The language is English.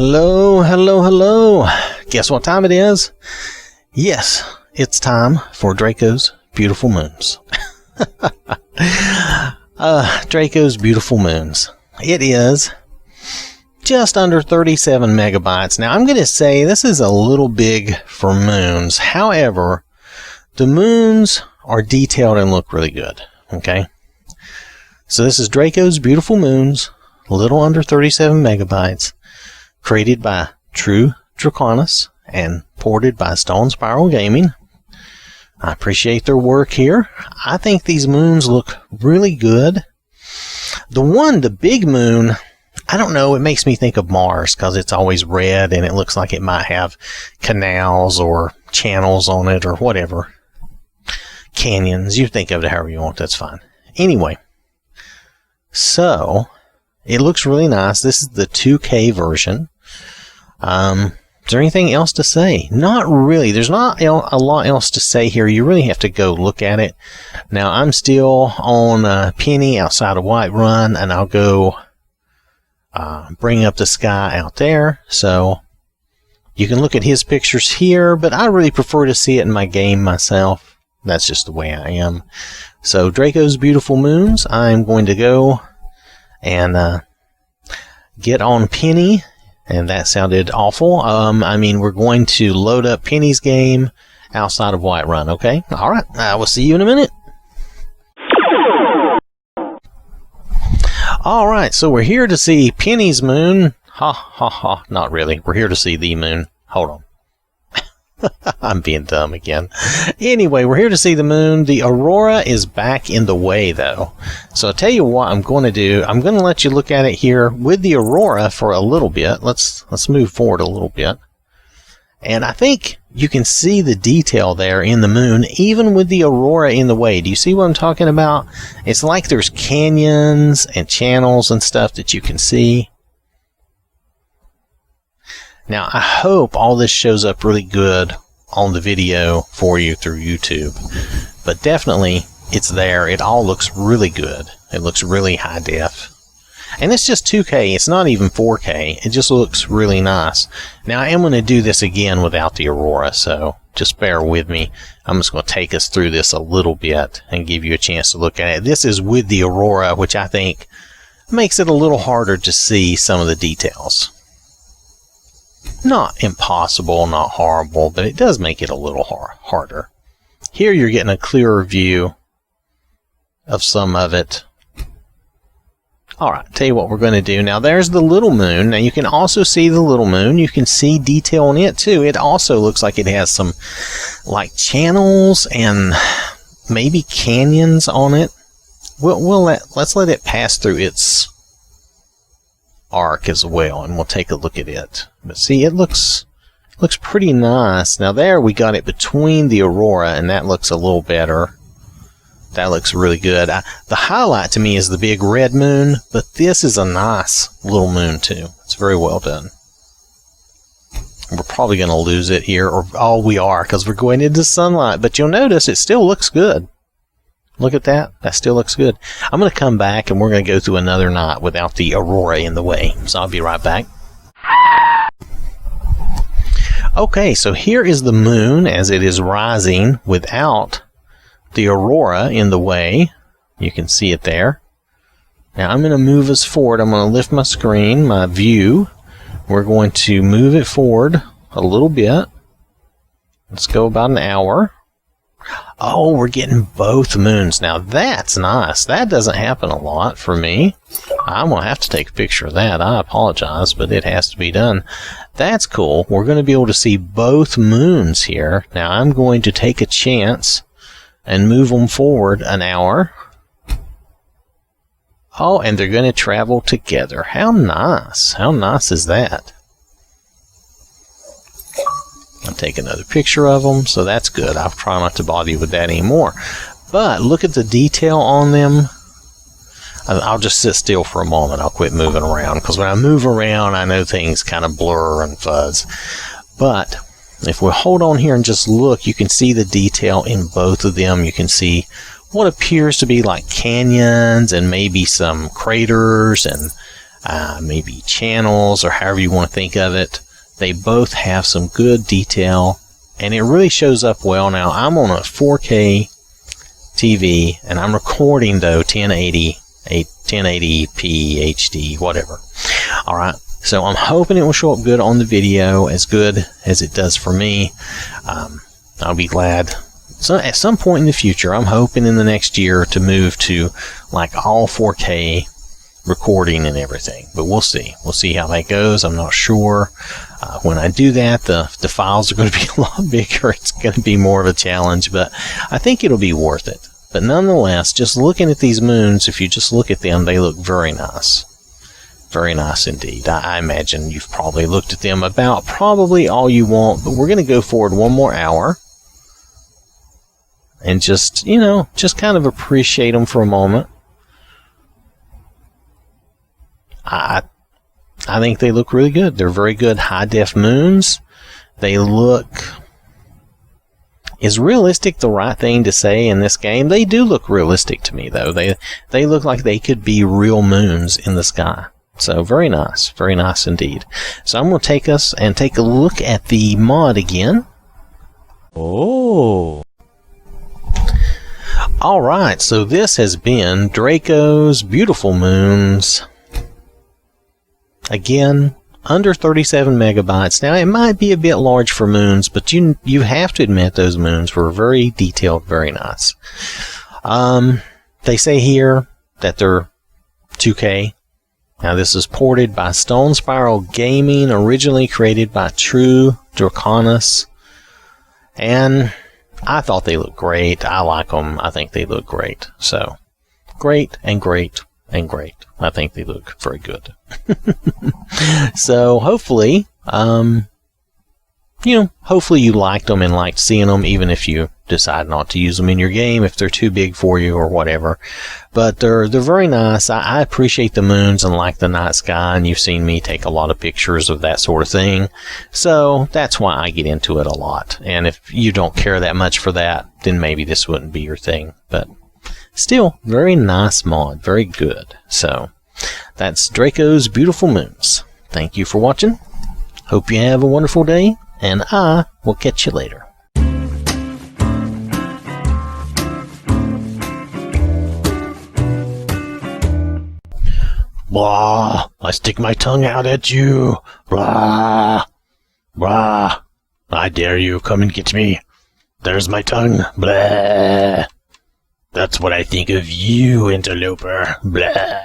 Hello, hello, hello. Guess what time it is? Yes, it's time for Draco's Beautiful Moons. Draco's Beautiful Moons. It is just under 37 megabytes. Now, I'm going to say this is a little big for moons. However, the moons are detailed and look really good. Okay? So this is Draco's Beautiful Moons, a little under 37 megabytes, created by True Draconus and ported by Stone Spiral Gaming. I appreciate their work here. I think these moons look really good. The big moon, I don't know, it makes me think of Mars because it's always red and it looks like it might have canals or channels on it or whatever. Canyons, you think of it however you want, that's fine. Anyway, so it looks really nice. This is the 2K version. Is there anything else to say? Not really. There's not a lot else to say here. You really have to go look at it. Now, I'm still on Penny outside of Whiterun, and I'll go bring up the sky out there. So you can look at his pictures here, but I really prefer to see it in my game myself. That's just the way I am. So Draco's Beautiful Moons, I'm going to go and get on Penny. And that sounded awful. I mean, we're going to load up Penny's game outside of Whiterun, okay? All right, I will see you in a minute. All right, so we're here to see Penny's moon. Ha, ha, ha. Not really. We're here to see the moon. Hold on. I'm being dumb again. Anyway, we're here to see the moon. The aurora is back in the way, though. So I'll tell you what I'm going to do. I'm going to let you look at it here with the aurora for a little bit. Let's move forward a little bit. And I think you can see the detail there in the moon, even with the aurora in the way. Do you see what I'm talking about? It's like there's canyons and channels and stuff that you can see. Now, I hope all this shows up really good on the video for you through YouTube. But definitely, it's there. It all looks really good. It looks really high def. And it's just 2K. It's not even 4K. It just looks really nice. Now, I am going to do this again without the aurora, so just bear with me. I'm just going to take us through this a little bit and give you a chance to look at it. This is with the aurora, which I think makes it a little harder to see some of the details. Not impossible, not horrible, but it does make it a little harder. Here you're getting a clearer view of some of it. Alright, tell you what we're going to do. Now there's the little moon. Now you can also see the little moon. You can see detail on it too. It also looks like it has some like channels and maybe canyons on it. Let's let it pass through its arc as well, and we'll take a look at it. But see, it looks pretty nice. Now there we got it between the aurora, and that looks a little better. That looks really good. The highlight to me is the big red moon, but this is a nice little moon too. It's very well done. We're probably going to lose it here, or we are, because we're going into sunlight, but you'll notice it still looks good. Look at that. That still looks good. I'm going to come back and we're going to go through another night without the aurora in the way. So I'll be right back. Okay, so here is the moon as it is rising without the aurora in the way. You can see it there. Now I'm going to move us forward. I'm going to lift my screen, my view. We're going to move it forward a little bit. Let's go about an hour. Oh, we're getting both moons. Now, that's nice. That doesn't happen a lot for me. I'm going to have to take a picture of that. I apologize, but it has to be done. That's cool. We're going to be able to see both moons here. Now, I'm going to take a chance and move them forward an hour. Oh, and they're going to travel together. How nice. How nice is that? I'll take another picture of them, so that's good. I'll try not to bother you with that anymore. But look at the detail on them. I'll just sit still for a moment. I'll quit moving around, because when I move around, I know things kind of blur and fuzz. But if we hold on here and just look, you can see the detail in both of them. You can see what appears to be like canyons and maybe some craters and maybe channels, or however you want to think of it. They both have some good detail, and it really shows up well. Now, I'm on a 4K TV, and I'm recording, though, 1080p HD, whatever. Alright, so I'm hoping it will show up good on the video, as good as it does for me. I'll be glad. So at some point in the future, I'm hoping in the next year to move to like all 4K recording and everything, but we'll see. We'll see how that goes. I'm not sure. When I do that, the files are going to be a lot bigger. It's going to be more of a challenge, but I think it'll be worth it. But nonetheless, just looking at these moons, if you just look at them, they look very nice. Very nice indeed. I imagine you've probably looked at them about probably all you want, but we're going to go forward one more hour and just, you know, just kind of appreciate them for a moment. I think they look really good. They're very good high-def moons. They look... Is realistic the right thing to say in this game? They do look realistic to me, though. They look like they could be real moons in the sky. So, very nice indeed. So, I'm going to take us and take a look at the mod again. Oh! Alright, so this has been Draco's Beautiful Moons. Again, under 37 megabytes. Now, it might be a bit large for moons, but you have to admit those moons were very detailed, very nice. They say here that they're 2K. Now, this is ported by Stone Spiral Gaming, originally created by True Draconus. And I thought they looked great. I like them. I think they look great. So, great and great and great. I think they look very good. So, hopefully, hopefully you liked them and liked seeing them, even if you decide not to use them in your game, if they're too big for you or whatever. But they're very nice. I appreciate the moons and like the night sky, and you've seen me take a lot of pictures of that sort of thing. So that's why I get into it a lot. And if you don't care that much for that, then maybe this wouldn't be your thing. But still, very nice mod. Very good. So that's Draco's Beautiful Moons. Thank you for watching. Hope you have a wonderful day, and I will catch you later. Blah, I stick my tongue out at you. Blah, blah. I dare you, come and get me. There's my tongue. Blah. That's what I think of you, interloper. Blah.